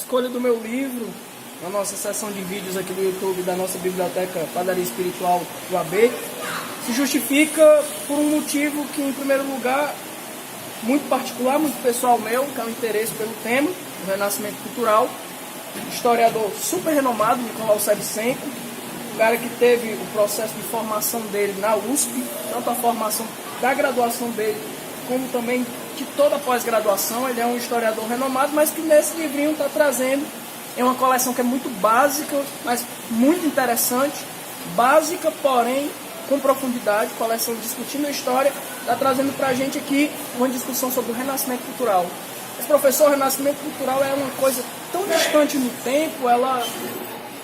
escolha do meu livro na nossa seção de vídeos aqui do YouTube da nossa biblioteca Padaria Espiritual do AB se justifica por um motivo que, em primeiro lugar, muito particular, muito pessoal meu, que é o interesse pelo tema, o Renascimento Cultural. Historiador super renomado, Nicolau Sevchenko, um cara que teve o processo de formação dele na USP, tanto a formação da graduação dele, como também de toda a pós-graduação. Ele é um historiador renomado, mas que nesse livrinho está trazendo uma coleção que é muito básica, mas muito interessante, básica, porém com profundidade, coleção discutindo a história, está trazendo para a gente aqui uma discussão sobre o Renascimento Cultural. Mas, professor, o Renascimento Cultural é uma coisa tão distante no tempo, ela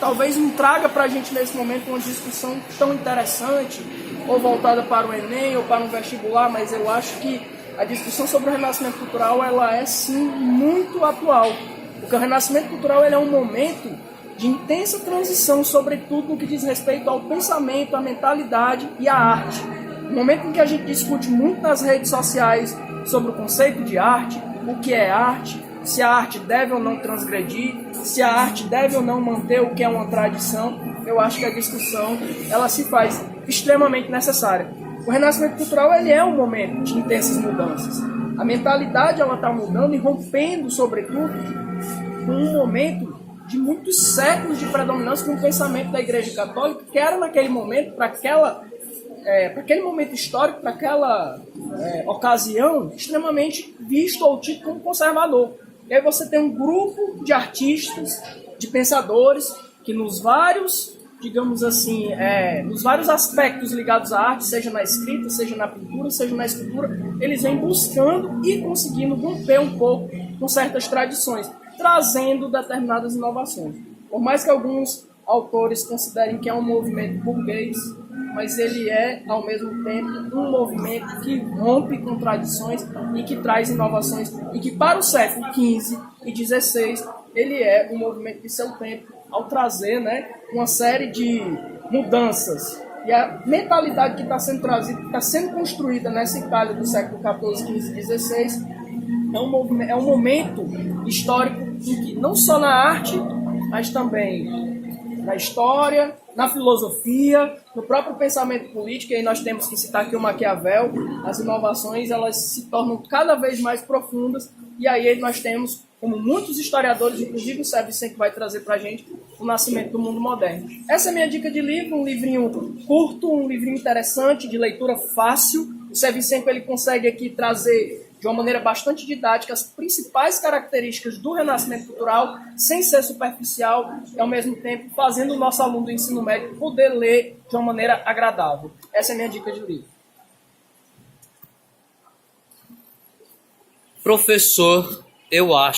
talvez não traga para a gente nesse momento uma discussão tão interessante, ou voltada para o Enem, ou para um vestibular, mas eu acho que a discussão sobre o Renascimento Cultural, ela é sim muito atual, porque o Renascimento Cultural ele é um momento de intensa transição, sobretudo no que diz respeito ao pensamento, à mentalidade e à arte. No momento em que a gente discute muito nas redes sociais sobre o conceito de arte, o que é arte, se a arte deve ou não transgredir, se a arte deve ou não manter o que é uma tradição, eu acho que a discussão ela se faz extremamente necessária. O Renascimento Cultural ele é um momento de intensas mudanças. A mentalidade ela está mudando e rompendo, sobretudo, com um momento de muitos séculos de predominância de um pensamento da Igreja Católica, que era naquele momento, para aquele momento histórico, para aquela ocasião, extremamente visto ou tido como conservador. E aí você tem um grupo de artistas, de pensadores, que nos vários, digamos assim, nos vários aspectos ligados à arte, seja na escrita, seja na pintura, seja na escultura, eles vêm buscando e conseguindo romper um pouco com certas tradições, trazendo determinadas inovações. Por mais que alguns autores considerem que é um movimento burguês, mas ele é, ao mesmo tempo, um movimento que rompe com tradições e que traz inovações, e que para o século XV e XVI ele é um movimento de seu tempo, ao trazer uma série de mudanças. E a mentalidade que está sendo trazida, que está sendo construída nessa Itália do século XIV, XV e XVI, é um momento histórico em que não só na arte, mas também na história, na filosofia, no próprio pensamento político, e aí nós temos que citar aqui o Maquiavel, as inovações elas se tornam cada vez mais profundas, e aí nós temos, como muitos historiadores, inclusive o Sevchenko vai trazer para a gente, o nascimento do mundo moderno. Essa é a minha dica de livro, um livrinho curto, um livrinho interessante, de leitura fácil. O Sevchenko ele consegue aqui trazer de uma maneira bastante didática as principais características do Renascimento Cultural, sem ser superficial, e ao mesmo tempo fazendo o nosso aluno do ensino médio poder ler de uma maneira agradável. Essa é a minha dica de livro. Professor, eu acho